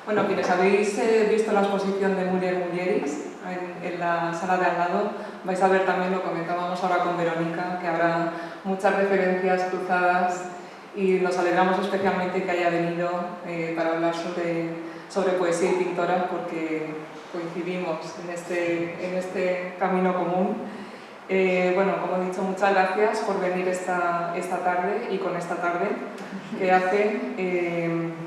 Bueno, quienes habéis visto la exposición de Muller Mulleris en la sala de al lado, vais a ver también, lo comentábamos ahora con Verónica, que habrá muchas referencias cruzadas y nos alegramos especialmente que haya venido para hablar sobre poesía y pintora, porque coincidimos en este camino común. Bueno, como he dicho, muchas gracias por venir esta tarde y con esta tarde que hace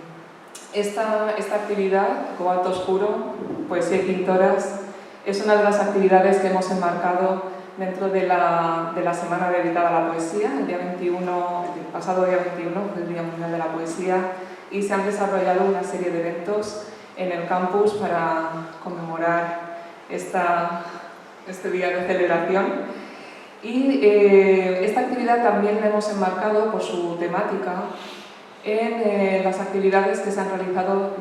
esta actividad, Cobalto Oscuro, Poesía y Pintoras, es una de las actividades que hemos enmarcado dentro de la semana dedicada a la poesía. El pasado día 21 fue el Día Mundial de la Poesía y se han desarrollado una serie de eventos en el campus para conmemorar este día de celebración. Y esta actividad también la hemos enmarcado por su temática en las actividades que se han realizado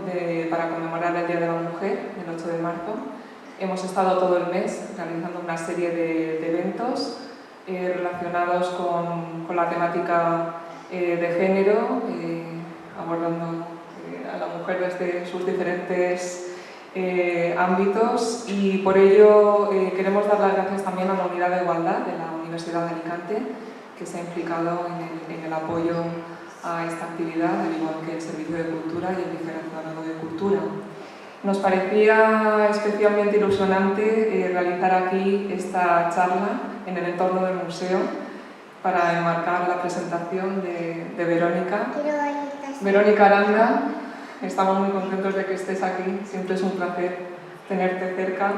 para conmemorar el Día de la Mujer, el 8 de marzo. Hemos estado todo el mes realizando una serie de eventos relacionados con la temática de género, abordando a la mujer desde sus diferentes ámbitos, y por ello queremos dar las gracias también a la Unidad de Igualdad de la Universidad de Alicante, que se ha implicado en el apoyo a esta actividad, al igual que el Servicio de Cultura y el Vicerrectorado de Cultura. Nos parecía especialmente ilusionante realizar aquí esta charla en el entorno del museo para enmarcar la presentación de Verónica. Verónica Aranda, estamos muy contentos de que estés aquí, siempre es un placer tenerte cerca.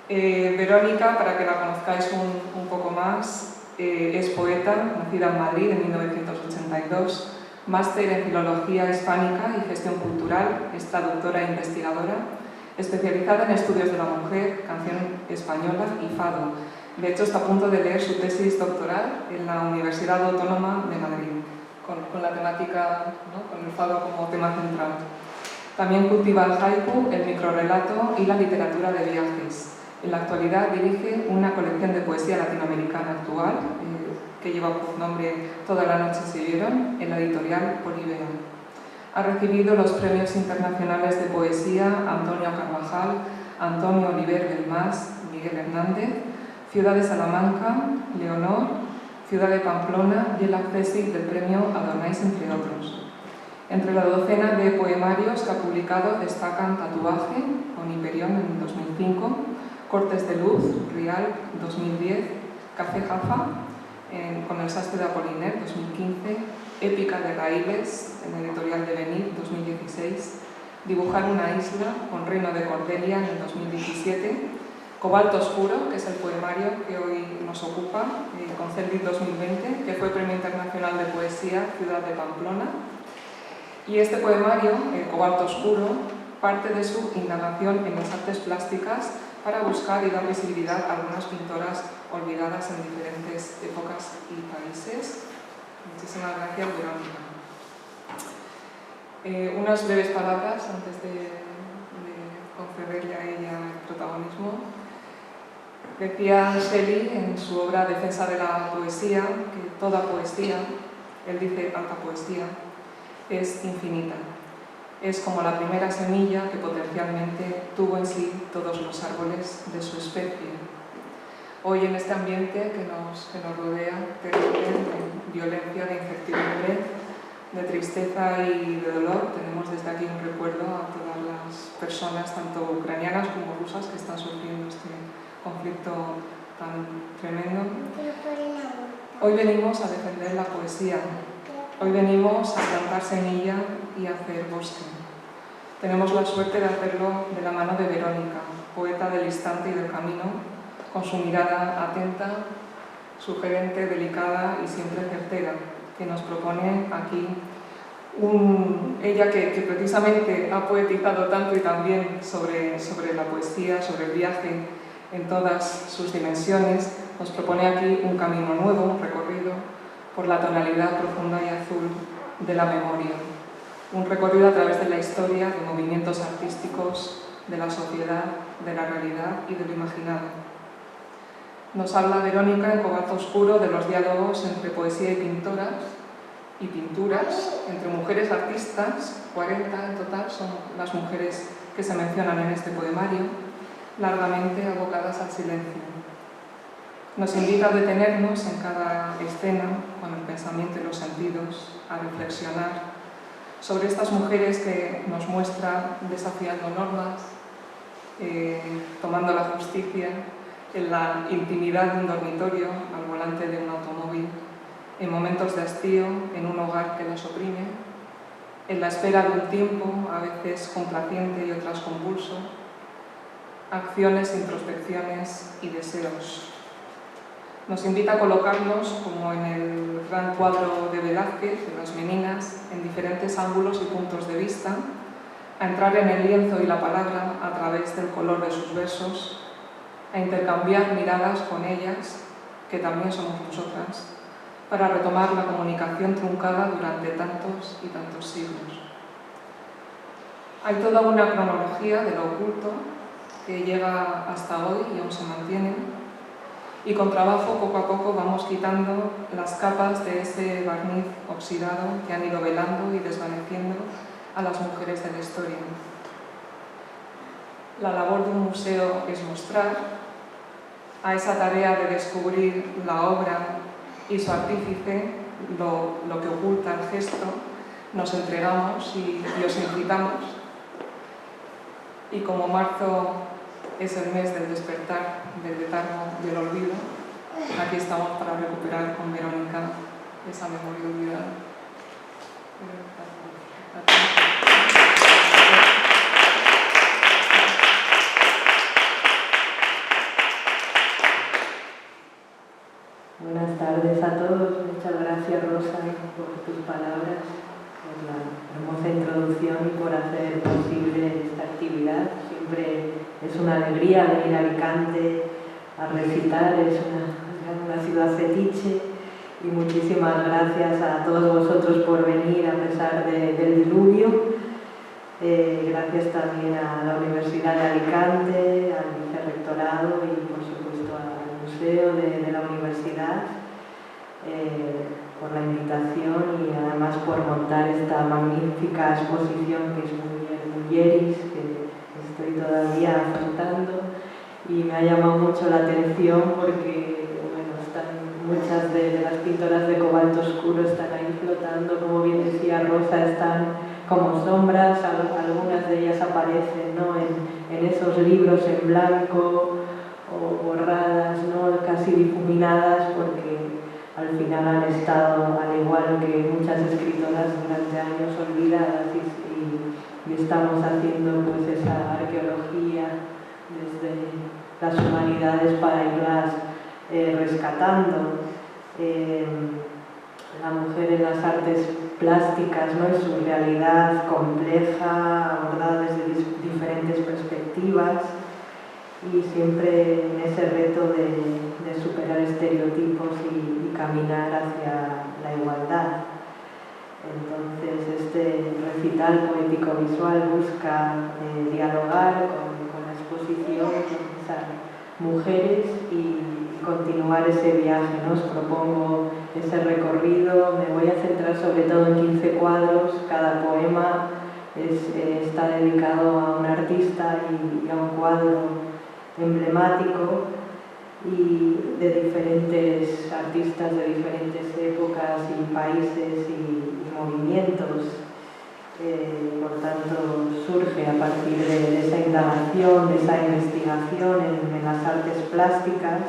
Verónica, para que la conozcáis un poco más, es poeta, nacida en Madrid en 1982, máster en Filología Hispánica y Gestión Cultural, es traductora e investigadora, especializada en estudios de la mujer, canción española y fado. De hecho, está a punto de leer su tesis doctoral en la Universidad Autónoma de Madrid, con la temática, ¿no?, con el fado como tema central. También cultiva el haiku, el microrrelato y la literatura de viajes. En la actualidad dirige una colección de poesía latinoamericana actual, que lleva por nombre Toda la noche se vieron, en la editorial Olivea. Ha recibido los premios internacionales de poesía Antonio Carvajal, Antonio Oliver del Mas, Miguel Hernández, Ciudad de Salamanca, Leonor, Ciudad de Pamplona y el accésit del premio Adornáis, entre otros. Entre la docena de poemarios que ha publicado destacan Tatuaje, con Hiperión en 2005, Cortes de Luz, Rial, 2010, Café Jafa, con el sastre de Apollinaire, 2015, Épica de Raíles, en la editorial de Venir, 2016, Dibujar una isla, con Reino de Cordelia, en el 2017, Cobalto Oscuro, que es el poemario que hoy nos ocupa, con Celdit 2020, que fue Premio Internacional de Poesía, Ciudad de Pamplona. Y este poemario, Cobalto Oscuro, parte de su indagación en las artes plásticas para buscar y dar visibilidad a algunas pintoras olvidadas en diferentes épocas y países. Muchísimas gracias, Verónica. Unas breves palabras antes de concederle a ella el protagonismo. Decía Shelley en su obra Defensa de la poesía que toda poesía, él dice alta poesía, es infinita. Es como la primera semilla que potencialmente tuvo en sí todos los árboles de su especie. Hoy, en este ambiente que nos rodea, terrible, de violencia, de incertidumbre, de tristeza y de dolor, tenemos desde aquí un recuerdo a todas las personas, tanto ucranianas como rusas, que están sufriendo este conflicto tan tremendo. Hoy venimos a defender la poesía. Hoy venimos a plantar semilla y a hacer bosque. Tenemos la suerte de hacerlo de la mano de Verónica, poeta del instante y del camino, con su mirada atenta, sugerente, delicada y siempre certera, que nos propone aquí ella que precisamente ha poetizado tanto y también sobre la poesía, sobre el viaje en todas sus dimensiones, nos propone aquí un camino nuevo, un recorrido por la tonalidad profunda y azul de la memoria. Un recorrido a través de la historia, de movimientos artísticos, de la sociedad, de la realidad y de lo imaginado. Nos habla Verónica en Cobalto Oscuro de los diálogos entre poesía y pintoras, y pinturas entre mujeres artistas, 40 en total son las mujeres que se mencionan en este poemario, largamente abocadas al silencio. Nos invita a detenernos en cada escena, con el pensamiento y los sentidos, a reflexionar sobre estas mujeres que nos muestran desafiando normas, tomando la justicia en la intimidad de un dormitorio, al volante de un automóvil, en momentos de hastío, en un hogar que nos oprime, en la espera de un tiempo, a veces complaciente y otras convulso, acciones, introspecciones y deseos. Nos invita a colocarnos, como en el gran cuadro de Velázquez, de las Meninas, en diferentes ángulos y puntos de vista, a entrar en el lienzo y la palabra a través del color de sus versos, a intercambiar miradas con ellas, que también somos nosotras, para retomar la comunicación truncada durante tantos y tantos siglos. Hay toda una cronología de lo oculto que llega hasta hoy y aún se mantiene, y con trabajo poco a poco vamos quitando las capas de ese barniz oxidado que han ido velando y desvaneciendo a las mujeres de la historia. La labor de un museo es mostrar. A esa tarea de descubrir la obra y su artífice, lo que oculta el gesto, nos entregamos y os invitamos. Y como marzo es el mes del despertar, del letargo y el olvido, aquí estamos para recuperar con Verónica esa memoria olvidada. Buenas tardes a todos. Muchas gracias, Rosa, por tus palabras, por la hermosa introducción y por hacer posible esta actividad. Siempre es una alegría venir a Alicante a recitar, es una ciudad fetiche, y muchísimas gracias a todos vosotros por venir a pesar del diluvio. Gracias también a la Universidad de Alicante, al vicerrectorado y por supuesto al Museo de la Universidad por la invitación y además por montar esta magnífica exposición que es Mulleris, que estoy todavía afrontando, y me ha llamado mucho la atención porque muchas de las pintoras de cobalto oscuro están ahí flotando, como bien decía Rosa, están como sombras, algunas de ellas aparecen, ¿no?, en esos libros en blanco o borradas, ¿no?, casi difuminadas, porque al final han estado, al igual que muchas escritoras, durante años olvidadas, y estamos haciendo pues esa arqueología desde las humanidades para irlas rescatando. La mujer en las artes plásticas, ¿no?, en su realidad compleja, abordada desde diferentes perspectivas, y siempre en ese reto de superar estereotipos y caminar hacia la igualdad. Entonces este recital poético-visual busca dialogar con la exposición, con esas mujeres, y continuar ese viaje, ¿no? Os propongo ese recorrido. Me voy a centrar sobre todo en 15 cuadros. Cada poema está dedicado a un artista y a un cuadro emblemático, y de diferentes artistas de diferentes épocas y países y movimientos. Por tanto, surge a partir de esa indagación, de esa investigación en las artes plásticas,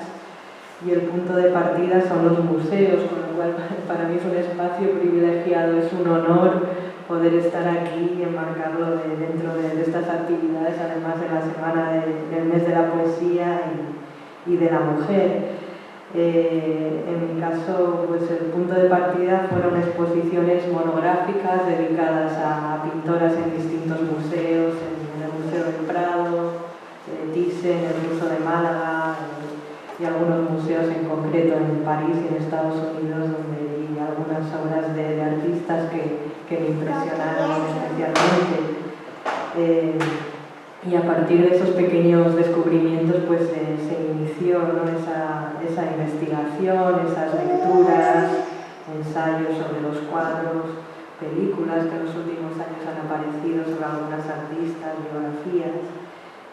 y el punto de partida son los museos, con lo cual para mí es un espacio privilegiado, es un honor poder estar aquí y enmarcarlo dentro de estas actividades, además de la semana del mes de la poesía y de la mujer. En mi caso, pues el punto de partida fueron exposiciones monográficas dedicadas a pintoras en distintos museos, en el Museo del Prado, Thyssen, el Ruso de Málaga, y algunos museos en concreto en París y en Estados Unidos, donde vi algunas obras de artistas que me impresionaron especialmente. Y a partir de esos pequeños descubrimientos pues se inició, ¿no?, esa investigación, esas lecturas, ensayos sobre los cuadros, películas que en los últimos años han aparecido sobre algunas artistas, biografías,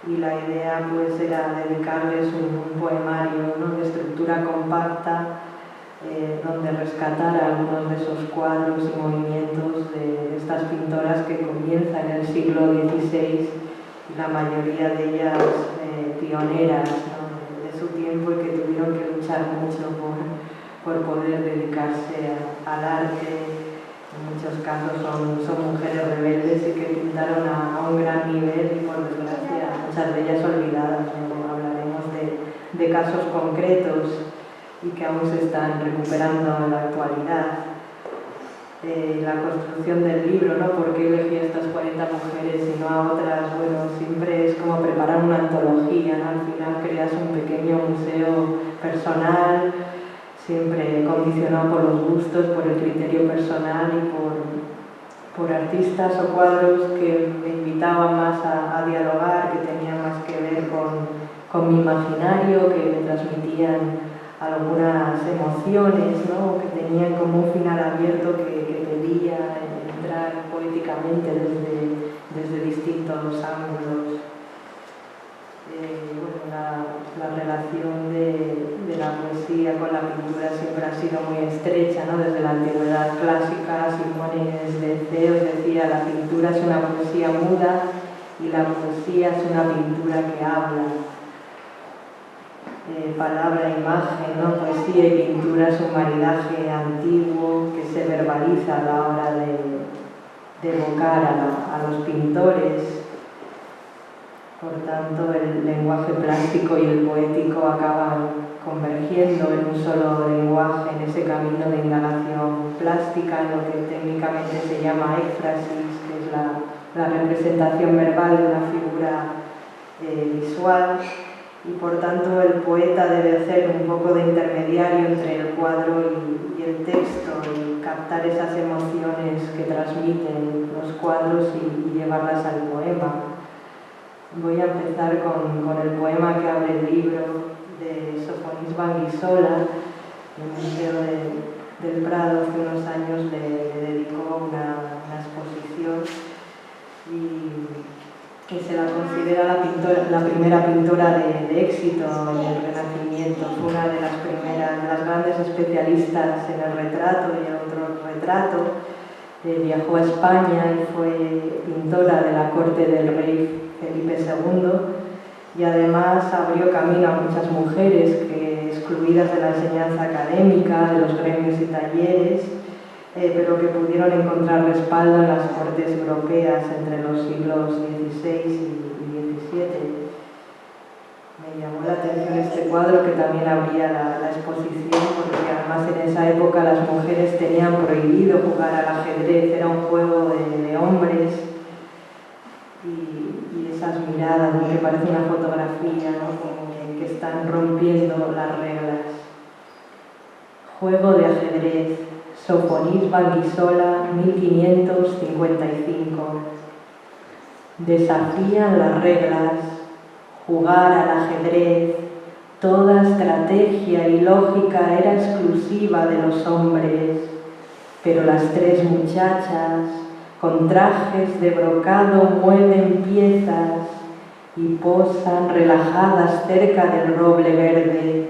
y la idea pues era dedicarles un poemario, ¿no?, de estructura compacta, donde rescatar algunos de esos cuadros y movimientos de estas pintoras que comienzan en el siglo XVI y la mayoría de ellas pioneras, ¿no?, de su tiempo, y que tuvieron que luchar mucho por poder dedicarse al arte. En muchos casos son mujeres rebeldes y que pintaron a un gran nivel y, por desgracia, muchas de ellas olvidadas, ¿no? Hablaremos de casos concretos y que aún se están recuperando en la actualidad. La construcción del libro, ¿no? ¿Por qué elegí a estas 40 mujeres y no a otras? Bueno, siempre es como preparar una antología, ¿no? Al final creas un pequeño museo personal, siempre condicionado por los gustos, por el criterio personal y por artistas o cuadros que me invitaban más a dialogar, que tenían más que ver con mi imaginario, que me transmitían algunas emociones, ¿no?, que tenían como un final abierto que pedía entrar poéticamente desde distintos ángulos. Bueno, la relación de la poesía con la pintura siempre ha sido muy estrecha, ¿no? Desde la antigüedad clásica, Simónides de Ceos decía: la pintura es una poesía muda y la poesía es una pintura que habla. Palabra e imagen, ¿no? Poesía y pintura es un maridaje antiguo que se verbaliza a la hora de evocar a los pintores. Por tanto, el lenguaje plástico y el poético acaban convergiendo en un solo lenguaje, en ese camino de indagación plástica, en lo que técnicamente se llama éfrasis, que es la representación verbal de una figura visual. Y por tanto el poeta debe ser un poco de intermediario entre el cuadro y el texto, y captar esas emociones que transmiten los cuadros y llevarlas al poema. Voy a empezar con el poema que abre el libro, de Sofonis Banguissola. El Museo del Prado hace unos años le dedicó una exposición y que se la considera la primera pintora de éxito en el Renacimiento. Fue una de las grandes especialistas en el retrato y en otro retrato. Viajó a España y fue pintora de la corte del rey Felipe II, y además abrió camino a muchas mujeres que, excluidas de la enseñanza académica, de los gremios y talleres, pero que pudieron encontrar respaldo en las cortes europeas entre los siglos XVI y XVII. Me llamó la atención este cuadro, que también abría la exposición, porque además en esa época las mujeres tenían prohibido jugar al ajedrez, era un juego de hombres, y esas miradas, ¿no?, que parece una fotografía, ¿no?, como que están rompiendo las reglas. Juego de ajedrez, Sofonis Banguissola, 1555. Desafían las reglas, jugar al ajedrez, toda estrategia y lógica era exclusiva de los hombres, pero las tres muchachas, con trajes de brocado, mueven piezas y posan relajadas cerca del roble verde.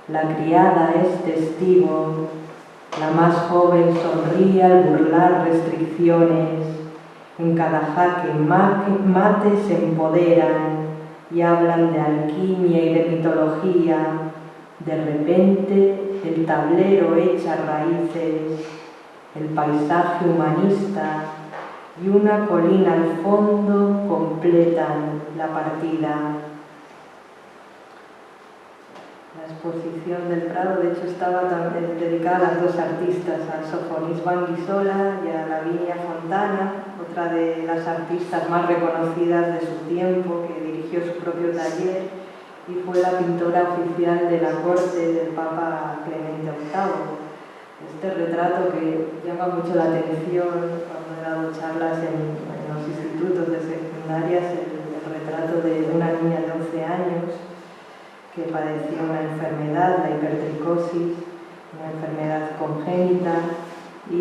La criada es testigo. La más joven sonríe al burlar restricciones. En cada jaque mate se empoderan y hablan de alquimia y de mitología. De repente el tablero echa raíces, el paisaje humanista y una colina al fondo completan la partida. La exposición del Prado, de hecho, estaba también dedicada a las dos artistas, a Sofonis Banguissola y a Lavinia Fontana, otra de las artistas más reconocidas de su tiempo, que dirigió su propio taller y fue la pintora oficial de la corte del Papa Clemente VIII. Este retrato, que llama mucho la atención cuando he dado charlas en los institutos de secundaria, es el retrato de una niña de 11 años que padecía una enfermedad, la hipertricosis, una enfermedad congénita y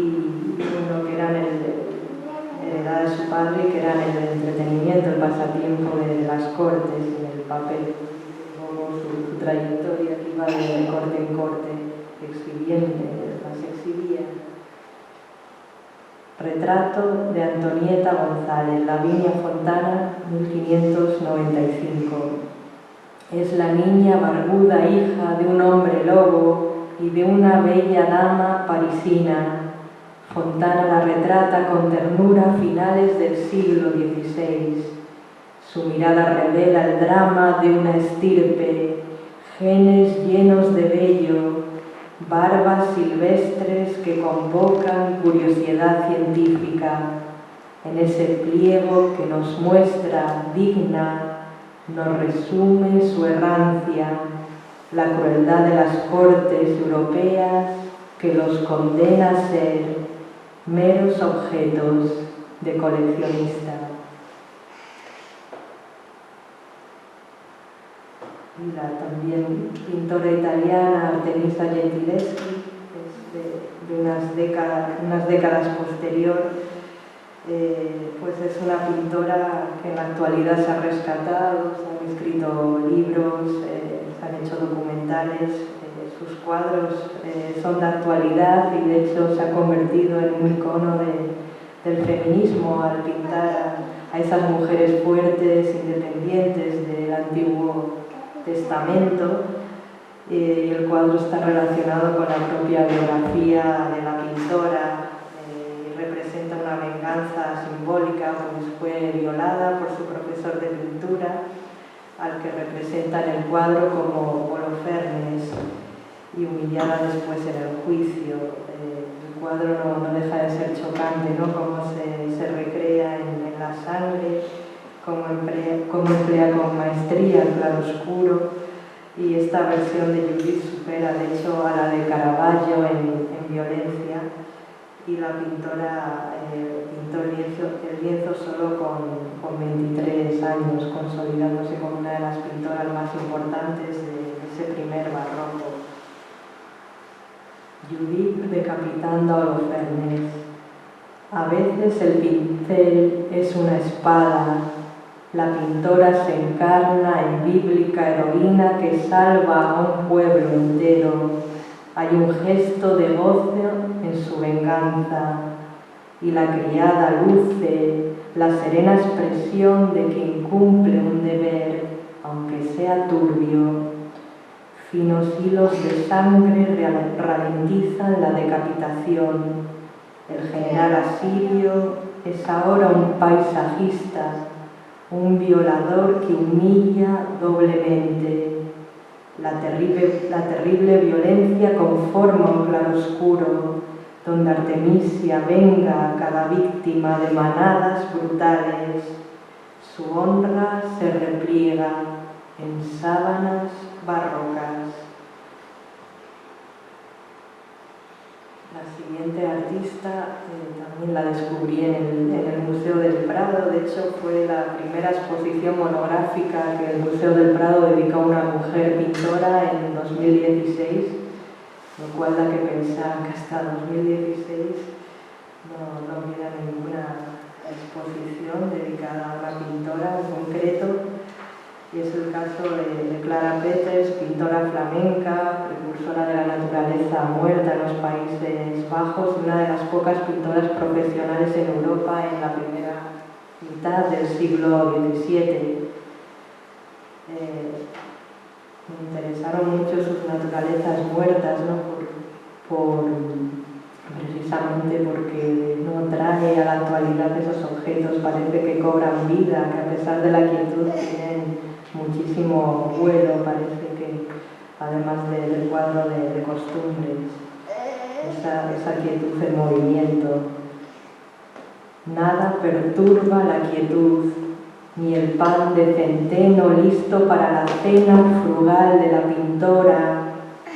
uno que era heredada de su padre, que era el entretenimiento, el pasatiempo de las cortes y el papel. Luego su trayectoria que iba de corte en corte, las exhibía. Retrato de Antonieta González, Lavinia Fontana, 1595. Es la niña barbuda hija de un hombre lobo y de una bella dama parisina. Fontana la retrata con ternura a finales del siglo XVI. Su mirada revela el drama de una estirpe, genes llenos de vello, barbas silvestres que convocan curiosidad científica. En ese pliego que nos muestra digna, nos resume su errancia, la crueldad de las cortes europeas que los condena a ser meros objetos de coleccionista. Y la también pintora italiana Artemisa Gentileschi, de unas décadas posterior, pues es una pintora que en la actualidad se ha rescatado, se han escrito libros, se han hecho documentales, sus cuadros son de actualidad y de hecho se ha convertido en un icono del feminismo al pintar a esas mujeres fuertes, independientes del Antiguo Testamento, y el cuadro está relacionado con la propia biografía de la pintora. Representa una venganza simbólica, pues fue violada por su profesor de pintura, al que representa en el cuadro como Holofernes, y humillada después en el juicio. El cuadro no deja de ser chocante, ¿no? Cómo se recrea en la sangre, cómo emplea con maestría el claroscuro, y esta versión de Judith supera de hecho a la de Caravaggio en violencia, y la pintora pintó el lienzo solo con 23 años, consolidándose como una de las pintoras más importantes de ese primer barroco. Judith decapitando a Holofernes. A veces el pincel es una espada. La pintora se encarna en bíblica heroína que salva a un pueblo entero. Hay un gesto de gozo en su venganza, y la criada luce la serena expresión de quien cumple un deber, aunque sea turbio. Finos hilos de sangre ralentizan la decapitación. El general asirio es ahora un paisajista, un violador que humilla doblemente. La terrible violencia conforma un claroscuro, donde Artemisia venga a cada víctima de manadas brutales. Su honra se repliega en sábanas barrocas. La siguiente artista también la descubrí en el Museo del Prado. De hecho, fue la primera exposición monográfica que el Museo del Prado dedicó a una mujer pintora en 2016, lo cual da que pensar que hasta 2016 no había ninguna exposición dedicada a una pintora en concreto. Y es el caso de Clara Peters, pintora flamenca, precursora de la naturaleza muerta en los Países Bajos, y una de las pocas pintoras profesionales en Europa en la primera mitad del siglo XVII. Me interesaron mucho sus naturalezas muertas, ¿no? Precisamente porque no trae a la actualidad esos objetos, parece que cobran vida, que a pesar de la quietud tienen muchísimo vuelo, parece que además del cuadro de costumbres, esa quietud en movimiento. Nada perturba la quietud, ni el pan de centeno listo para la cena frugal de la pintora,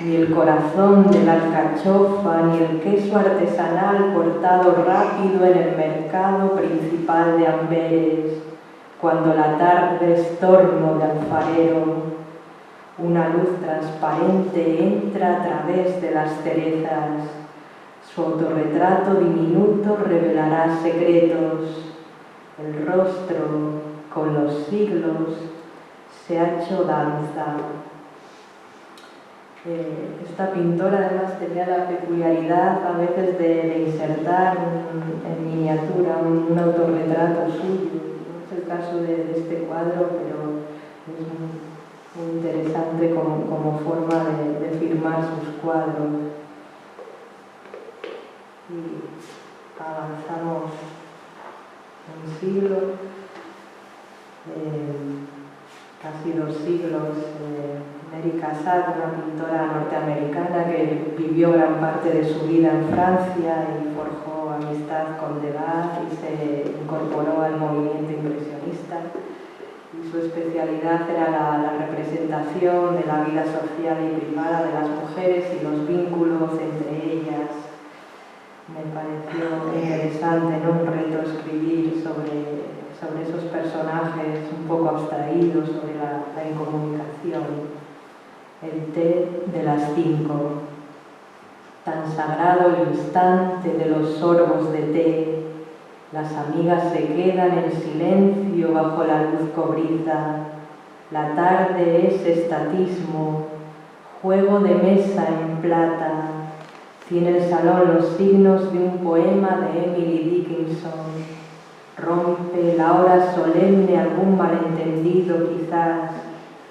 ni el corazón de la alcachofa, ni el queso artesanal cortado rápido en el mercado principal de Amberes, cuando la tarde es torno de alfarero. Una luz transparente entra a través de las cerezas. Su autorretrato diminuto revelará secretos. El rostro, con los siglos, se ha hecho danza. Esta pintora además tenía la peculiaridad a veces de insertar en miniatura un autorretrato suyo. No es el caso de este cuadro, pero es muy interesante como forma de firmar sus cuadros. Y avanzamos un siglo, casi 2 siglos. Mary Cassatt, una pintora norteamericana que vivió gran parte de su vida en Francia y forjó amistad con Degas y se incorporó al movimiento impresionista. Y su especialidad era la representación de la vida social y privada de las mujeres y los vínculos entre ellas. Me pareció interesante, ¿no? Un reto escribir sobre esos personajes un poco abstraídos, sobre la incomunicación. El té de las 5. Tan sagrado el instante de los sorbos de té. Las amigas se quedan en silencio bajo la luz cobriza. La tarde es estatismo, juego de mesa en plata. Tiene el salón los signos de un poema de Emily Dickinson. Rompe la hora solemne algún malentendido quizás,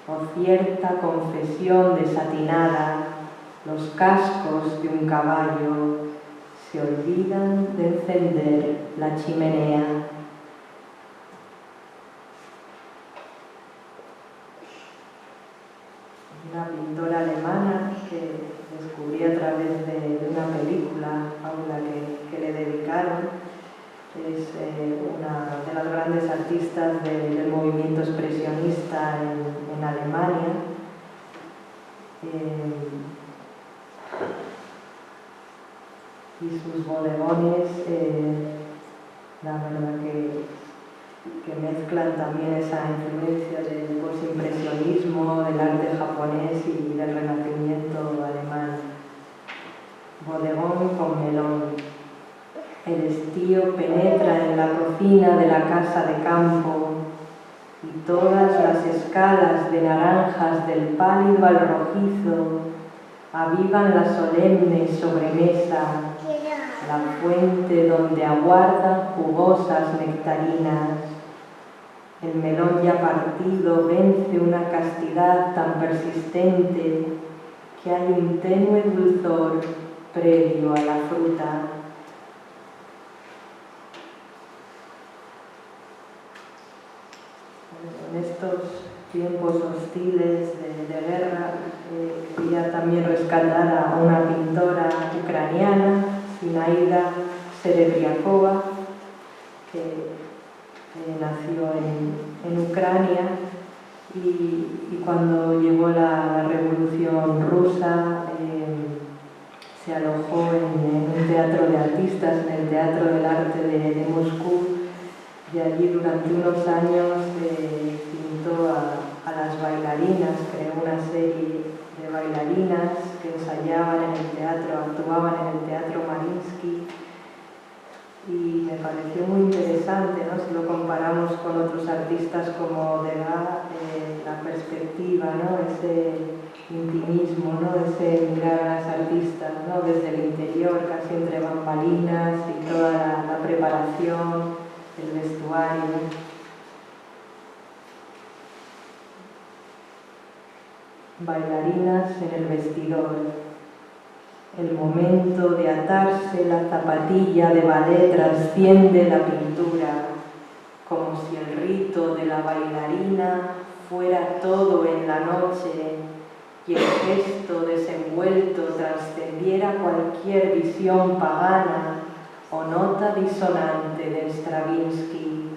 o cierta confesión desatinada. Los cascos de un caballo se olvidan de encender la chimenea. Una pintora alemana que descubrí a través de una película, Paula, que le dedicaron. Es una de las grandes artistas del movimiento expresionista en Alemania. Y sus bodegones, la verdad que mezclan también esa influencia del postimpresionismo, del arte japonés y del renacimiento alemán. Bodegón con melón. El estío penetra en la cocina de la casa de campo y todas las escalas de naranjas del pálido al rojizo avivan la solemne sobremesa, la fuente donde aguardan jugosas nectarinas. El melón ya partido vence una castidad tan persistente que hay un tenue dulzor previo a la fruta. En estos tiempos hostiles de guerra, quería también rescatar a una pintora ucraniana, Zinaida Serebriakova, que nació en Ucrania y cuando llegó la Revolución Rusa se alojó en un teatro de artistas, en el Teatro del Arte de Moscú. Y allí durante unos años pintó a las bailarinas, creó una serie de bailarinas que ensayaban en el teatro, actuaban en el Teatro Mariinsky. Y me pareció muy interesante, ¿no? Si lo comparamos con otros artistas como Degas, la perspectiva, ¿no? Ese intimismo, ¿no? Ese mirar a las artistas, ¿no? Desde el interior, casi entre bambalinas y toda la preparación, el vestuario. Bailarinas en el vestidor. El momento de atarse la zapatilla de ballet trasciende la pintura, como si el rito de la bailarina fuera todo en la noche y el gesto desenvuelto trascendiera cualquier visión pagana o nota disonante de Stravinsky.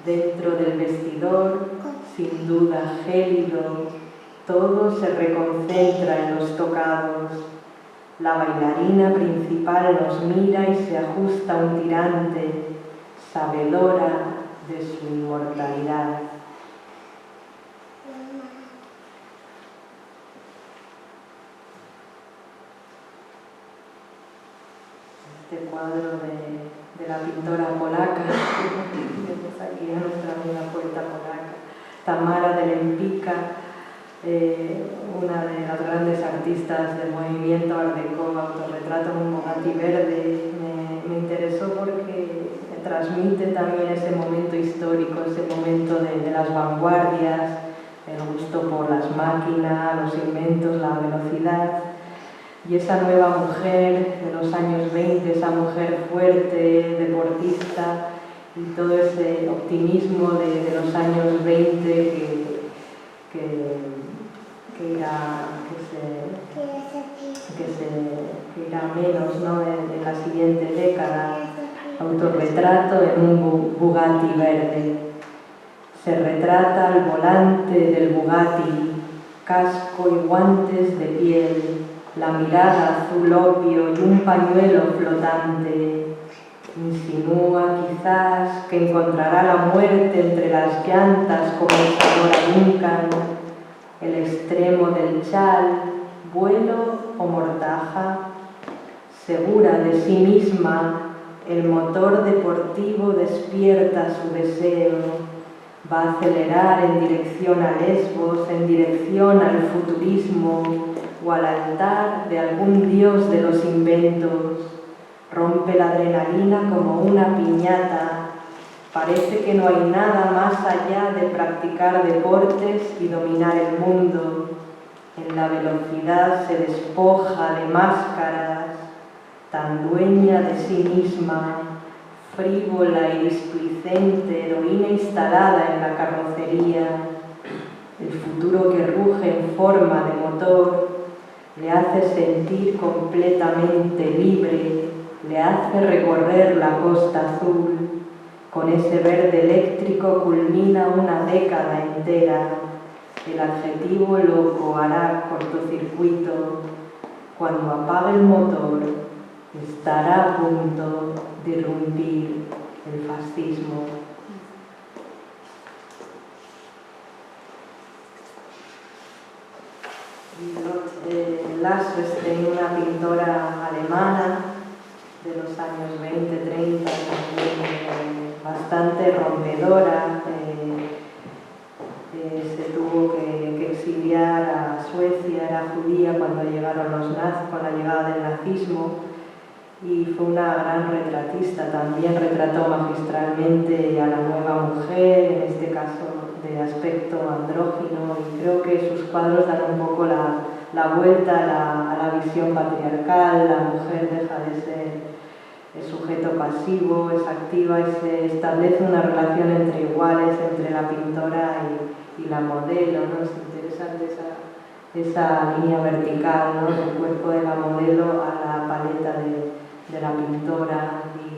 Dentro del vestidor, sin duda gélido, todo se reconcentra en los tocados. La bailarina principal nos mira y se ajusta a un tirante, sabedora de su inmortalidad. cuadro de la pintora polaca. Tenemos aquí a nuestra amiga poeta polaca, Tamara de Lempicka, una de las grandes artistas del movimiento Art Deco, autorretrato en un Bugatti verde. Me interesó porque transmite también ese momento histórico, ese momento de las vanguardias, el gusto por las máquinas, los inventos, la velocidad. Y esa nueva mujer de los años 20, esa mujer fuerte, deportista, y todo ese optimismo de los años 20 que irá menos, ¿no?, en la siguiente década. Autorretrato en un Bugatti verde. Se retrata al volante del Bugatti, casco y guantes de piel, la mirada azul opio y un pañuelo flotante. Insinúa quizás que encontrará la muerte entre las llantas como el sabor a Duncan, el extremo del chal, vuelo o mortaja. Segura de sí misma, el motor deportivo despierta su deseo. Va a acelerar en dirección a Lesbos, en dirección al futurismo o al altar de algún dios de los inventos. Rompe la adrenalina como una piñata. Parece que no hay nada más allá de practicar deportes y dominar el mundo. En la velocidad se despoja de máscaras, tan dueña de sí misma, frívola y displicente, heroína instalada en la carrocería. El futuro que ruge en forma de motor le hace sentir completamente libre, le hace recorrer la Costa Azul. Con ese verde eléctrico culmina una década entera. El adjetivo loco hará cortocircuito. Cuando apague el motor, estará a punto de irrumpir el fascismo. Lotte Lassesten, una pintora alemana de los años 20-30, bastante rompedora. Se tuvo que exiliar a Suecia, era judía cuando llegaron los nazis, con la llegada del nazismo, y fue una gran retratista. También retrató magistralmente a la nueva mujer, en este caso de aspecto andrógino, y creo que sus cuadros dan un poco la vuelta a la visión patriarcal. La mujer deja de ser el sujeto pasivo, es activa y se establece una relación entre iguales, entre la pintora y la modelo, ¿no? Es interesante esa línea vertical, ¿no?, del cuerpo de la modelo a la paleta de la pintora y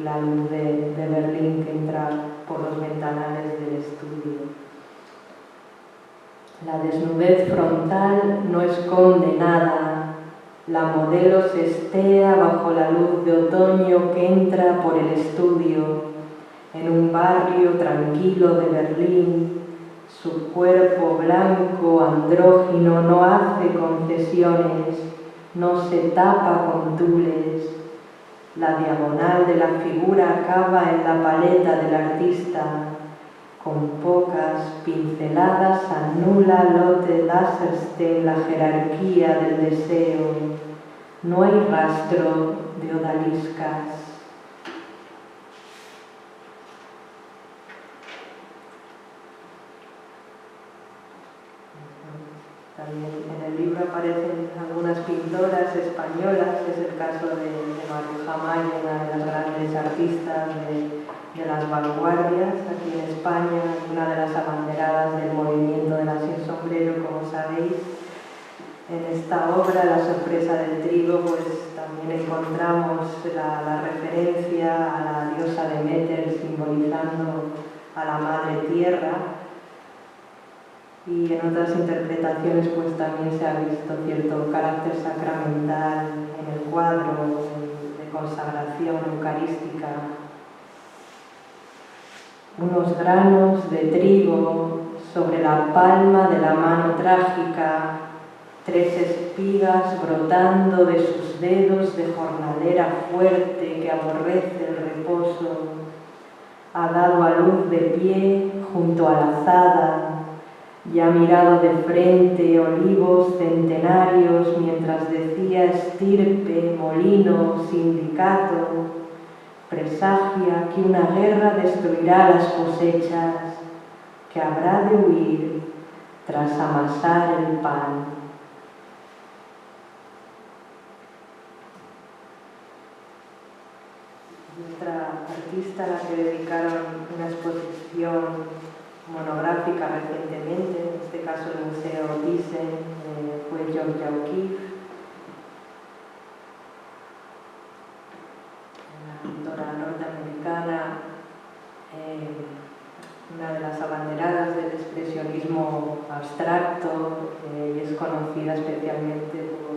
la luz de Berlín que entra por los ventanales del estudio. La desnudez frontal no esconde nada. La modelo se estea bajo la luz de otoño que entra por el estudio. En un barrio tranquilo de Berlín, su cuerpo blanco andrógino no hace concesiones, no se tapa con tules. La diagonal de la figura acaba en la paleta del artista. Con pocas pinceladas anula Lotte Lassesten la jerarquía del deseo. No hay rastro de odaliscas. También en el libro aparecen algunas pintoras españolas. Es el caso de Maruja Maya, una de las grandes artistas de las vanguardias aquí en España, una de las abanderadas del movimiento de la sin sombrero, como sabéis. En esta obra, La sorpresa del trigo, pues también encontramos la referencia a la diosa Deméter simbolizando a la madre tierra. Y en otras interpretaciones pues también se ha visto cierto carácter sacramental en el cuadro, de consagración eucarística. Unos granos de trigo sobre la palma de la mano trágica, 3 espigas brotando de sus dedos de jornalera fuerte que aborrece el reposo, ha dado a luz de pie junto a la azada y ha mirado de frente olivos centenarios mientras decía estirpe, molino, sindicato, presagia que una guerra destruirá las cosechas, que habrá de huir tras amasar el pan. Nuestra artista, a la que dedicaron una exposición monográfica recientemente, en este caso el Museo Thyssen, fue Georgia O'Keeffe, una pintora norteamericana, una de las abanderadas del expresionismo abstracto, y es conocida especialmente por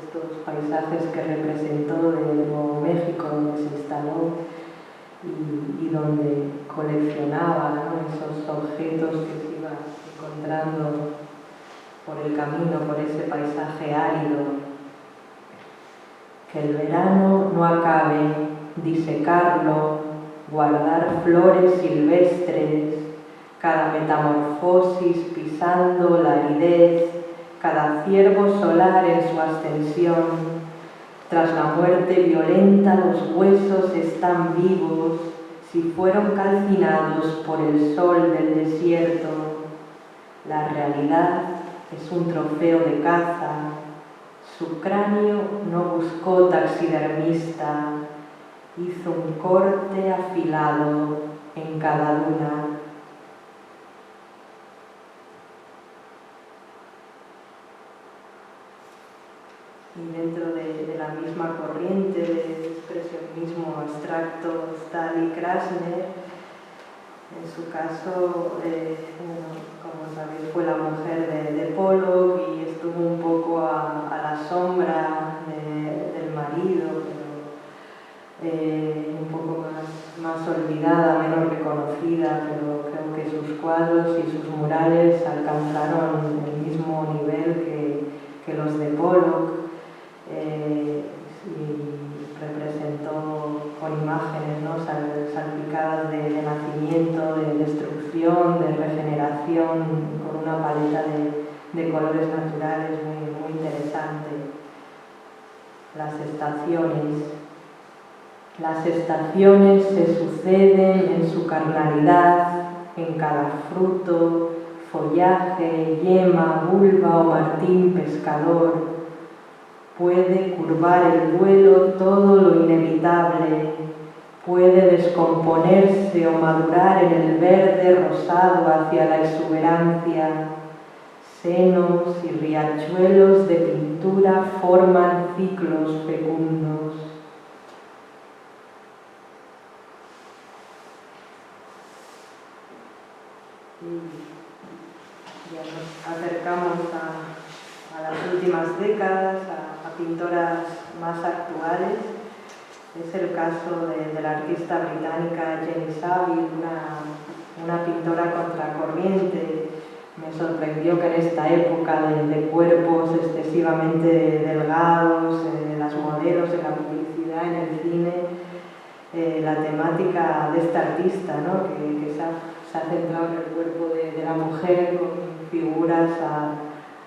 estos paisajes que representó de Nuevo México, donde se instaló y donde coleccionaba, ¿no?, esos objetos que se iba encontrando por el camino, por ese paisaje árido. Que el verano no acabe, disecarlo, guardar flores silvestres, cada metamorfosis pisando la aridez, cada ciervo solar en su ascensión. Tras la muerte violenta los huesos están vivos, si fueron calcinados por el sol del desierto. La realidad es un trofeo de caza. Su cráneo no buscó taxidermista, hizo un corte afilado en cada luna. Y dentro de la misma corriente de expresionismo abstracto está Lee Krasner. En su caso, como sabéis, fue la mujer de Pollock y estuvo un poco a la sombra del marido, pero un poco más olvidada, menos reconocida, pero creo que sus cuadros y sus murales alcanzaron el mismo nivel que los de Pollock. Y representó con imágenes, ¿no?, salpicadas de nacimiento, de destrucción, de regeneración, con una paleta de colores naturales muy interesante. Las estaciones. Las estaciones se suceden en su carnalidad, en cada fruto, follaje, yema, vulva o martín pescador. Puede curvar el vuelo todo lo inevitable, puede descomponerse o madurar en el verde rosado hacia la exuberancia. Senos y riachuelos de pintura forman ciclos fecundos. Y ya nos acercamos a las últimas décadas, a pintoras más actuales. Es el caso de la artista británica Jenny Saville, una pintora contracorriente. Me sorprendió que en esta época de cuerpos excesivamente delgados, las modelos, en la publicidad, en el cine, la temática de esta artista, ¿no?, que se ha centrado en el cuerpo de la mujer con figuras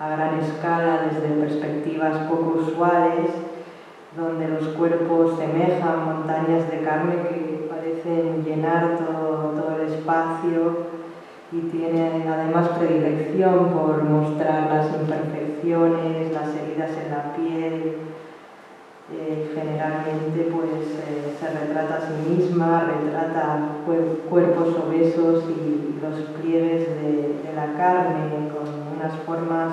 a gran escala, desde perspectivas poco usuales, donde los cuerpos semejan montañas de carne que parecen llenar todo el espacio, y tiene además predilección por mostrar las imperfecciones, las heridas en la piel. Generalmente se retrata a sí misma, retrata cuerpos obesos y los pliegues de la carne con unas formas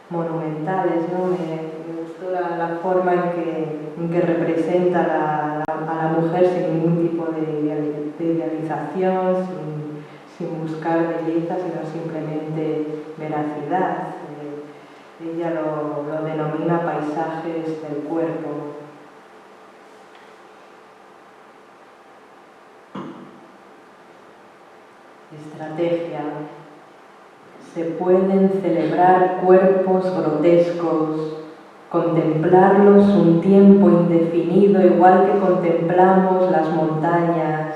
monumentales, ¿no? Me gustó la forma en que representa a la mujer sin ningún tipo de idealización, sin buscar belleza, sino simplemente veracidad. Ella lo denomina paisajes del cuerpo. Estrategia. se pueden celebrar cuerpos grotescos, contemplarlos un tiempo indefinido, igual que contemplamos las montañas,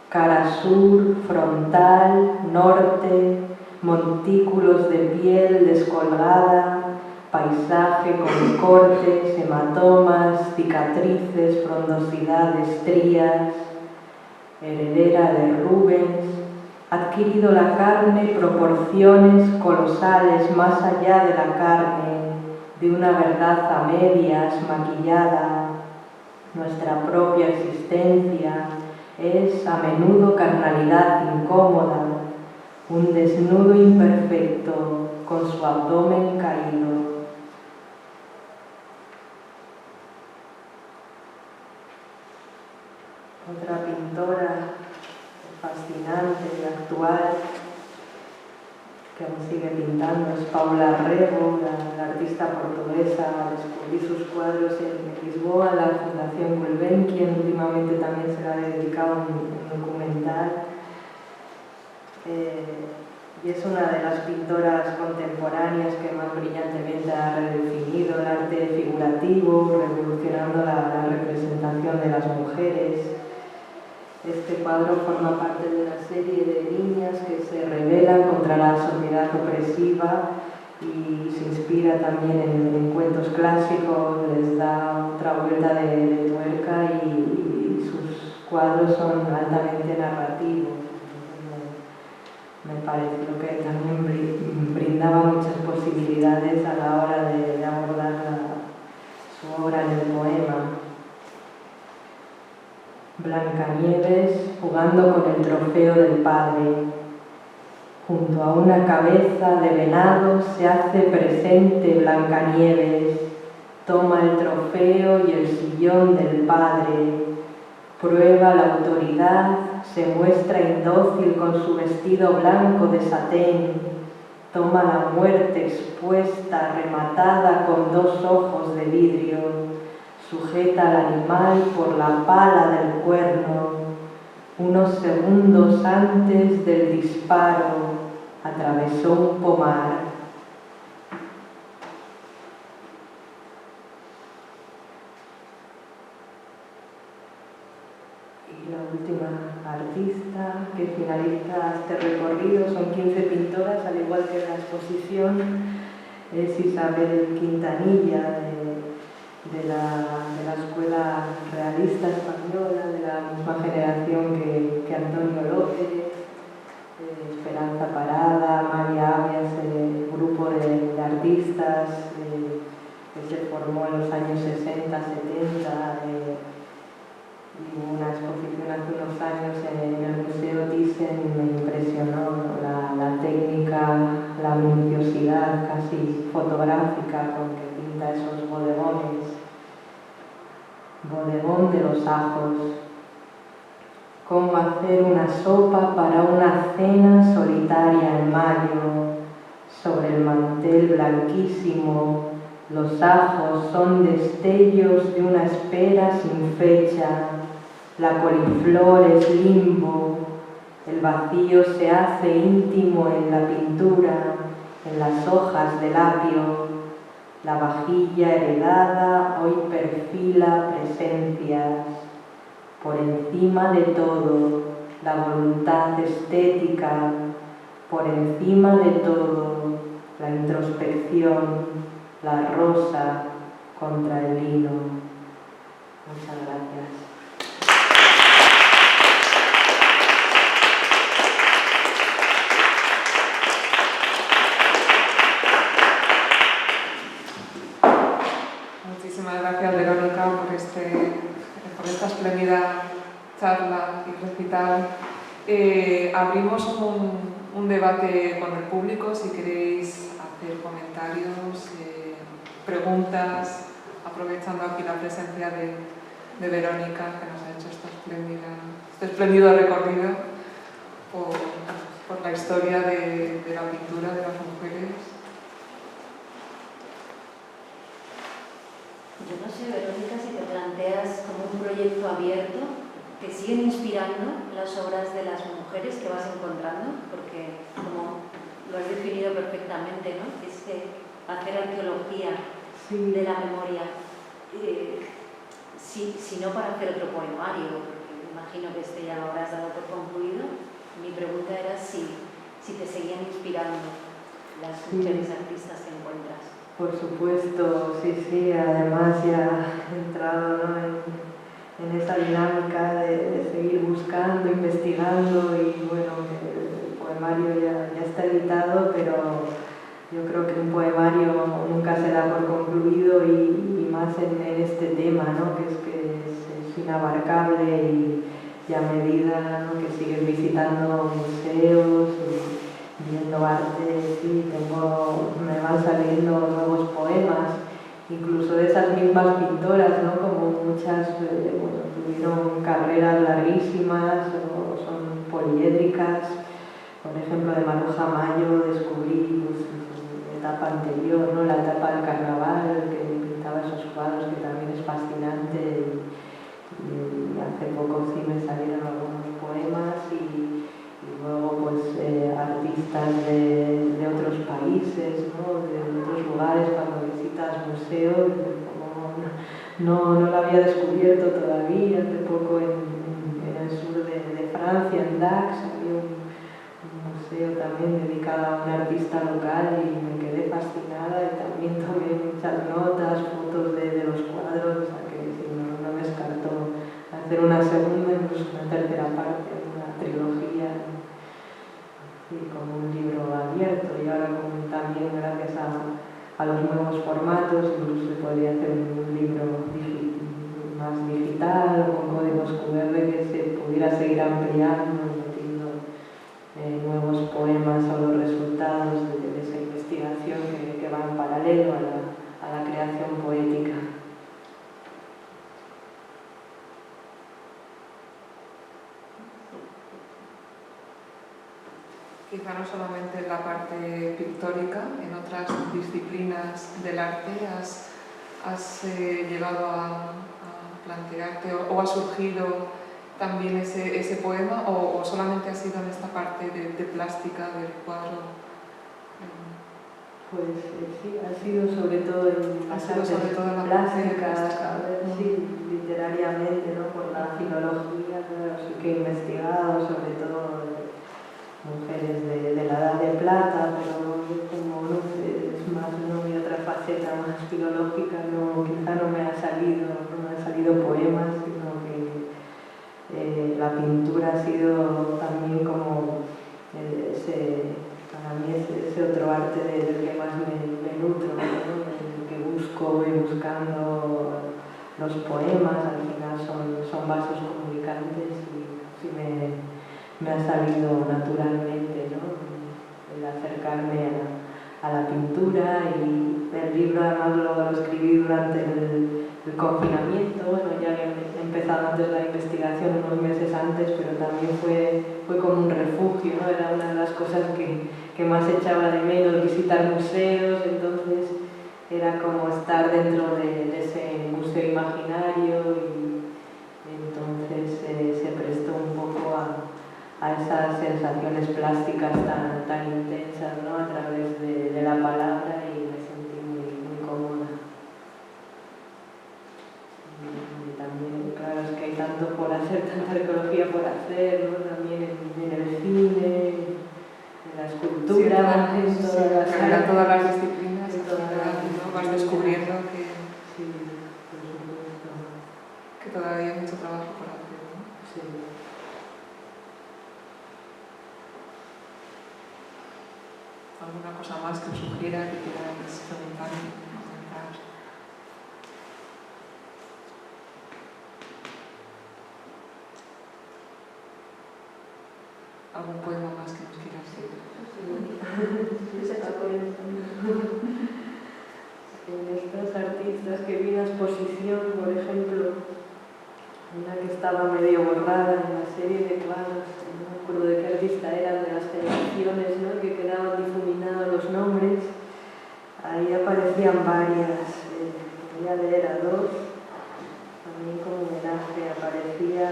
cara sur, frontal, norte, montículos de piel descolgada, paisaje con cortes, hematomas, cicatrices, frondosidad de estrías, heredera de Rubens, ha adquirido la carne proporciones colosales más allá de la carne, de una verdad a medias, maquillada. Nuestra propia existencia es a menudo carnalidad incómoda, un desnudo imperfecto con su abdomen caído. Otra pintora fascinante y actual que aún sigue pintando es Paula Rego, la artista portuguesa. Descubrí sus cuadros en Lisboa, la Fundación Gulbenkian, últimamente también se le ha dedicado un documental. Y es una de las pintoras contemporáneas que más brillantemente ha redefinido el arte figurativo, revolucionando la representación de las mujeres. Este cuadro forma parte de una serie de niñas que se rebelan contra la sociedad opresiva y se inspira también en cuentos clásicos, les da otra vuelta de tuerca y sus cuadros son altamente narrativos. Me pareció que también brindaba muchas posibilidades a la hora de abordar su obra en el poema. Blancanieves jugando con el trofeo del padre. Junto a una cabeza de venado se hace presente Blancanieves. Toma el trofeo y el sillón del padre. Prueba la autoridad, se muestra indócil con su vestido blanco de satén. Toma la muerte expuesta, rematada con 2 ojos de vidrio. Sujeta al animal por la pala del cuerno. Unos segundos antes del disparo, atravesó un pomar. Y la última artista que finaliza este recorrido, son 15 pintoras, al igual que la exposición, es Isabel Quintanilla, de la escuela realista española, de la misma generación que Antonio López, Esperanza Parada, María Avias, el grupo de artistas que se formó en los años 60, 70, y una exposición hace unos años en el Museo Thyssen. Me impresionó la técnica, la minuciosidad casi fotográfica con que pinta esos bodegones. Bodegón de los ajos. Cómo hacer una sopa para una cena solitaria en mayo. Sobre el mantel blanquísimo, los ajos son destellos de una espera sin fecha. La coliflor es limbo. El vacío se hace íntimo en la pintura, en las hojas de apio. La vajilla heredada hoy perfila presencias. Por encima de todo, la voluntad estética. Por encima de todo, la introspección, la rosa contra el lino. Muchas gracias. Muchísimas gracias, Verónica, por esta espléndida charla y recital. Abrimos un debate con el público, si queréis hacer comentarios, preguntas, aprovechando aquí la presencia de Verónica, que nos ha hecho este espléndido recorrido por la historia de la pintura de las mujeres. Yo no sé, Verónica, si te planteas como un proyecto abierto, que siguen inspirando las obras de las mujeres que vas encontrando, porque como lo has definido precisamente, ¿no? Es que hacer arqueología Sí. de la memoria, si no para hacer otro poemario, porque me imagino que este ya lo habrás dado por concluido. Mi pregunta era si te seguían inspirando las mujeres artistas que encuentras. Por supuesto, sí, además ya he entrado, ¿no?, en esa dinámica de seguir buscando, investigando y bueno, el poemario ya está editado, pero yo creo que un poemario nunca se da por concluido y más en este tema, ¿no?, que es inabarcable y a medida, ¿no?, que sigues visitando museos y viendo arte, sí, me van saliendo nuevos poemas, incluso de esas mismas pintoras, ¿no?, como muchas tuvieron carreras larguísimas o son poliédricas. Por ejemplo, de Maruja Mayo descubrí pues, su etapa anterior, ¿no?, la etapa del carnaval, que pintaba esos cuadros, que también es fascinante. Y hace poco sí me salieron algunos poemas y luego pues artistas de otros países, ¿no?, de otros lugares. Cuando visitas museos, como no lo había descubierto todavía. Hace poco en el sur de Francia, en Dax, había un museo también dedicado a un artista local y me quedé fascinada y también tomé muchas notas, fotos de los cuadros, o sea que sí, no descarto hacer una segunda, incluso una tercera parte, una trilogía, así como un libro abierto. Y ahora también gracias a los nuevos formatos incluso se podría hacer un libro más digital, con códigos QR, que se pudiera seguir ampliando, nuevos poemas o los resultados de esa investigación que va en paralelo a la creación poética. Quizá no solamente en la parte pictórica, en otras disciplinas del arte has llegado a plantearte o ha surgido también ese poema o solamente ha sido en esta parte de plástica del cuadro. Pues sí, ha sido sobre todo en las artes plásticas, sí, literariamente, ¿no?, por la filología, claro, sí que he investigado sobre todo mujeres de la Edad de Plata, pero como no sé, es más, ¿no?, mi otra faceta más filológica, quizá no me han salido poemas, sino que la pintura ha sido también como para mí ese otro arte del que más me nutro, ¿no?, el que voy buscando los poemas. Al final son vasos comunicantes y sí me ha salido naturalmente, ¿no?, el acercarme a la pintura. Y el libro además lo escribí durante el confinamiento. Bueno, ya había empezado antes la investigación, unos meses antes, pero también fue como un refugio, ¿no? Era una de las cosas que más echaba de menos, visitar museos. Entonces era como estar dentro de ese museo imaginario y entonces se prestó un poco a esas sensaciones plásticas tan intensas, ¿no?, a través de la palabra, y me sentí muy cómoda. Y también, claro, es que hay tanto por hacer, tanta arqueología por hacer, ¿no?, también en el cine, en la escultura, en todas las disciplinas, ¿no?, vas descubriendo que sí, por supuesto. Que todavía hay mucho trabajo por hacer, ¿no? Sí. ¿Alguna cosa más que os sugiera que queráis preguntarme, comentar? ¿Algún poema más que nos quieras decir? En estos artistas que vi en la exposición, por ejemplo, una que estaba medio borrada en la serie de cuadros, no me acuerdo de qué artista eran, de las generaciones, ¿no?, que quedaban difuminados los nombres. Ahí aparecían varias, voy a leer a dos, también como homenaje. Aparecía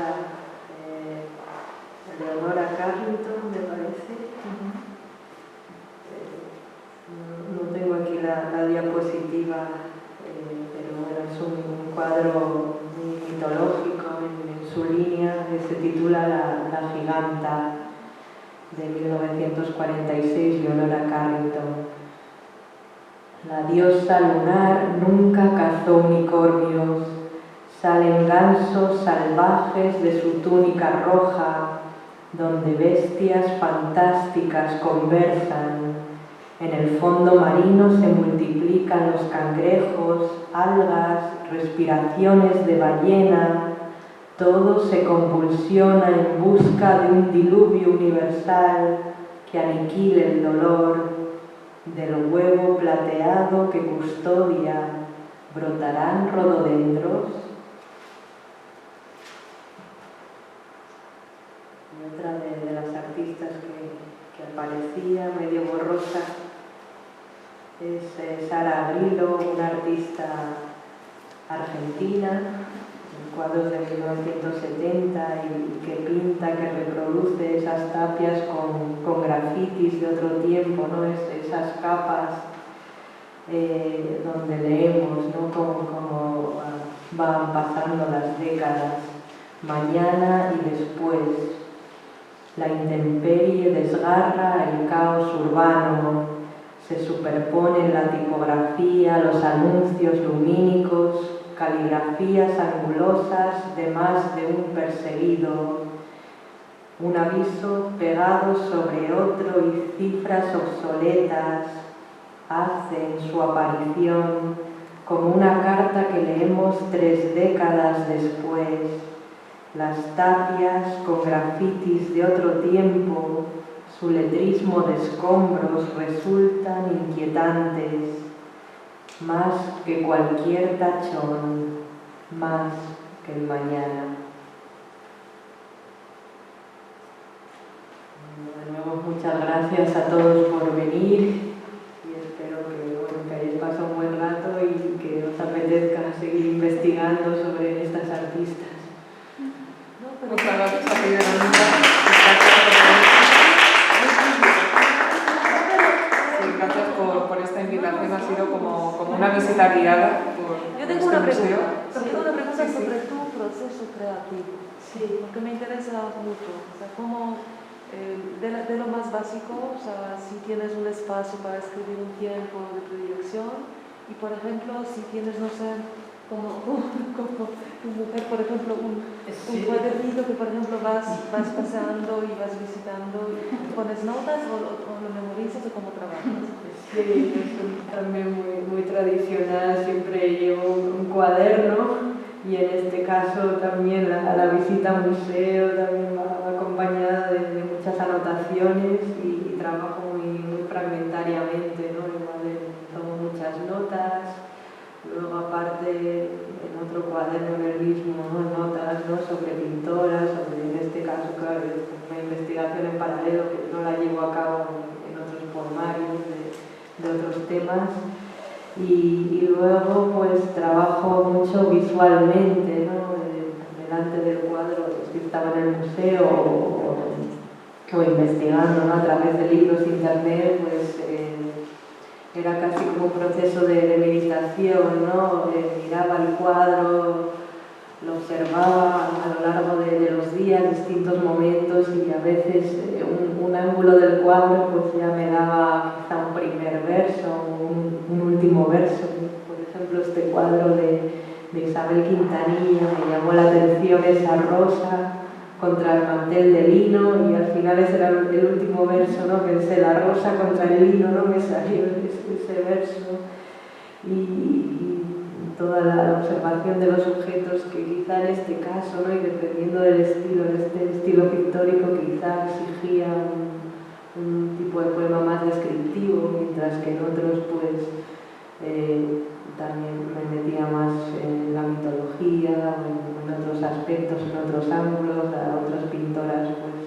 Leonora Carrington, me parece. la diapositiva, pero bueno, es un cuadro muy mitológico en su línea, que se titula La Giganta, de 1946, Leonora Carrington. La diosa lunar nunca cazó unicornios, salen gansos salvajes de su túnica roja, donde bestias fantásticas conversan. En el fondo marino se multiplican los cangrejos, algas, respiraciones de ballena. Todo se convulsiona en busca de un diluvio universal que aniquile el dolor. Del huevo plateado que custodia, ¿brotarán rododendros? Y otra de las artistas que aparecía, medio borrosa, es Sara Grillo, una artista argentina, cuadros de 1970 y que pinta, que reproduce esas tapias con grafitis de otro tiempo, ¿no? Esas capas donde leemos, ¿no? Cómo van pasando las décadas, mañana y después. La intemperie desgarra el caos urbano, se superponen la tipografía, los anuncios lumínicos, caligrafías angulosas de más de un perseguido, un aviso pegado sobre otro y cifras obsoletas hacen su aparición como una carta que leemos 3 décadas después. Las tapias con grafitis de otro tiempo, su letrismo de escombros resultan inquietantes. Más que cualquier tachón, más que el mañana. De nuevo, muchas gracias a todos por venir y espero que hayáis pasado un buen rato y que os apetezca seguir investigando sobre estas artistas. Muchas gracias a ti, Verónica. Gracias por esta invitación, ha sido como una visita guiada por Yo tengo este una museo. pregunta Sí, sí. sobre tu proceso creativo, Sí. porque me interesa mucho, o sea, cómo de lo más básico, o sea, si tienes un espacio para escribir un tiempo de predilección y, por ejemplo, si tienes, no sé, como tu mujer, por ejemplo, un cuadernito que, por ejemplo, vas pasando y vas visitando y pones notas o lo memorizas o cómo trabajas. Sí, es también muy tradicional, siempre llevo un cuaderno y en este caso también la visita al museo también va acompañada de muchas anotaciones y trabajo muy fragmentariamente, ¿no? Igual tomo muchas notas. Luego, aparte, en otro cuaderno en el mismo, ¿no? Notas, ¿no? Sobre pintoras, sobre, en este caso, claro, una investigación en paralelo que no la llevo a cabo en otros poemarios de otros temas. Y luego, pues, trabajo mucho visualmente, ¿no? Delante del cuadro, si estaba en el museo o investigando, ¿no? A través de libros, internet, pues era casi como un proceso de meditación, ¿no? Miraba el cuadro, lo observaba a lo largo de los días, distintos momentos, y a veces un ángulo del cuadro pues ya me daba quizá un primer verso, un último verso. Por ejemplo, este cuadro de Isabel Quintanilla, me llamó la atención esa rosa contra el mantel de lino, y al final ese era el último verso, ¿no? Pensé, la rosa contra el lino, ¿no? Me salió ese verso, y toda la observación de los objetos, que quizá en este caso, ¿no? Y dependiendo del estilo, en este estilo pictórico, quizá exigía un tipo de poema más descriptivo, mientras que en otros pues también me metía más en la mitología, en otros aspectos, en otros ángulos, a otras pintoras pues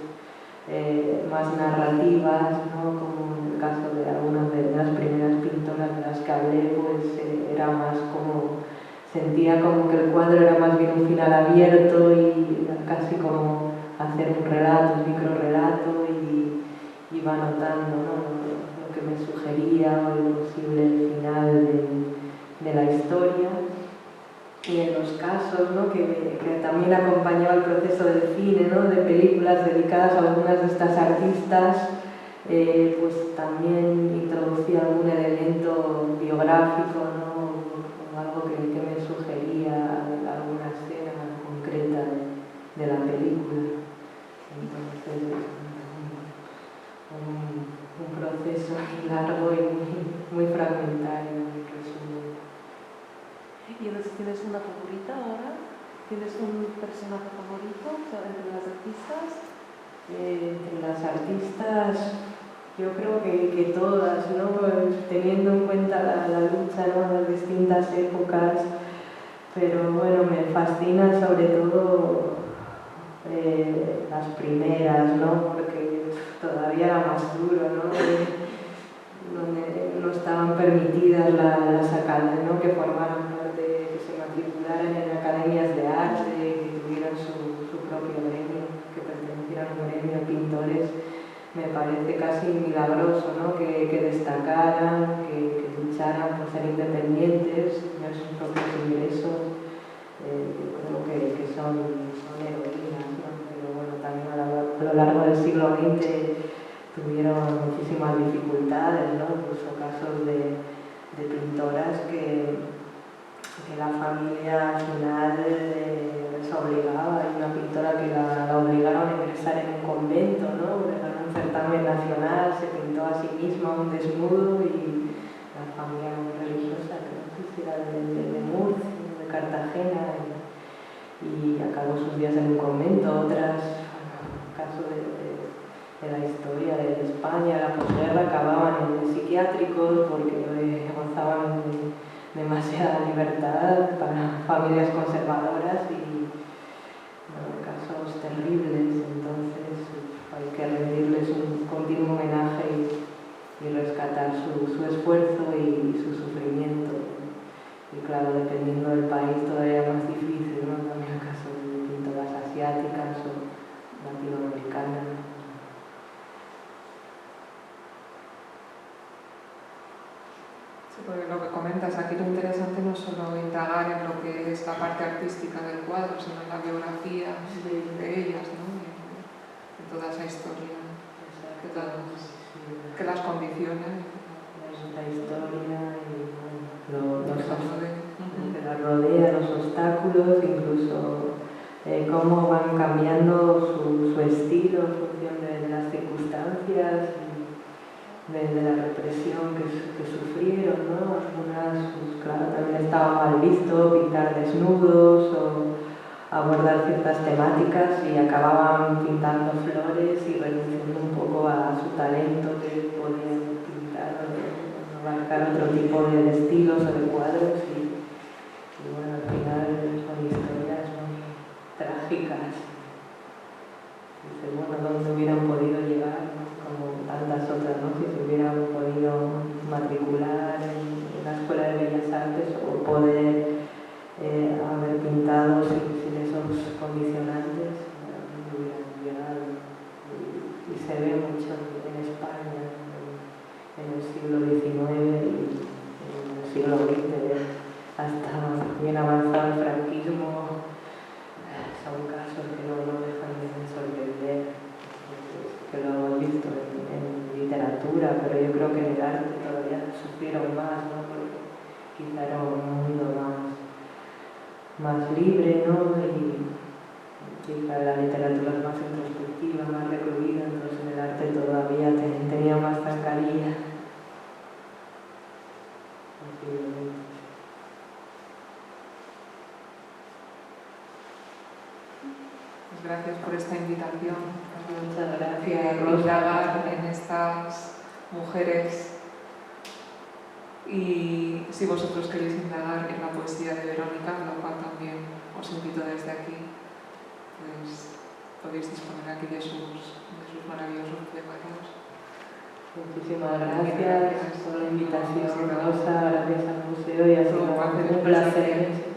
más narrativas, ¿no? Como en el caso de algunas de las primeras pintoras de las que hablé, pues era más como, sentía como que el cuadro era más bien un final abierto y casi como hacer un relato, un microrelato, y iba anotando, ¿no? Lo que me sugería o el posible final casos, ¿no? que también acompañaba el proceso del cine, ¿no? De películas dedicadas a algunas de estas artistas, pues también introducía algún elemento biográfico, ¿no? O algo que me sugería alguna escena concreta de la película. Entonces, un proceso largo y muy fragmentario, en resumen. ¿Y entonces tienes una favorita ahora? ¿Tienes un personaje favorito, o sea, entre las artistas? Entre las artistas, yo creo que todas, ¿no? Pues, teniendo en cuenta la lucha, ¿no? En las distintas épocas, pero bueno, me fascina sobre todo las primeras, ¿no? Porque todavía era más duro, ¿no? Donde no estaban permitidas las academias, ¿no? Que formaran parte, que se matricularan en academias de arte, que tuvieran su propio gremio, que pertenecieran a un gremio de pintores. Me parece casi milagroso, ¿no? Que destacaran, que lucharan por ser independientes, tener sus propios ingresos. Yo creo que son heroínas, ¿no? Pero bueno, también a lo largo del siglo XX tuvieron muchísimas dificultades, ¿no? Incluso casos de pintoras que la familia al final les obligaba. Hay una pintora que la obligaron a ingresar en un convento, ¿no? Ganó un certamen nacional, se pintó a sí misma un desnudo y la familia muy religiosa, que no sé si era de Murcia, de Cartagena, y acabó sus días en un convento. Otras, caso de la historia de España, la posguerra, acababan en psiquiátricos porque gozaban de demasiada libertad para familias conservadoras y bueno, casos terribles. Entonces hay que rendirles un continuo homenaje y rescatar su esfuerzo y su sufrimiento. Y claro, dependiendo del país todavía más difícil, ¿no? También el caso de pintoras asiáticas o latinoamericanas. Porque lo que comentas, aquí lo interesante no es solo indagar en lo que es la parte artística del cuadro, sino en la biografía de ellas, ¿no? En toda esa historia que las condiciona. La historia y bueno, que las rodea, los obstáculos, incluso cómo van cambiando su estilo en función de las circunstancias. De la represión que sufrieron, ¿no? Algunas, pues claro, también estaba mal visto pintar desnudos o abordar ciertas temáticas y acababan pintando flores y renunciando un poco a su talento que podían pintar o abarcar otro tipo de estilos o de cuadros y bueno, al final son historias muy trágicas. Dice, bueno, ¿dónde hubieran podido llegar? Como tantas otras, ¿no? Si se hubieran podido matricular en la Escuela de Bellas Artes o poder haber pintado sin esos condicionantes, no hubieran llegado. Y se ve mucho en España, en el siglo XIX y en el siglo XX, hasta bien avanzado el franquismo. Son casos que no dejan de sorprender, que lo hemos visto en literatura, pero yo creo que en el arte todavía sufrieron más, ¿no? Porque quizá era un mundo más libre, ¿no? Y quizá la literatura es más introspectiva, más recluida, entonces en el arte todavía tenía más zancadilla. Gracias por esta invitación. Muchas gracias, Indagar en estas mujeres y si vosotros queréis indagar en la poesía de Verónica, lo cual también os invito desde aquí, pues podéis disponer aquí de sus maravillosos poemarios. Muchísimas gracias por la invitación, Rosa, gracias al museo y ha sido un placer.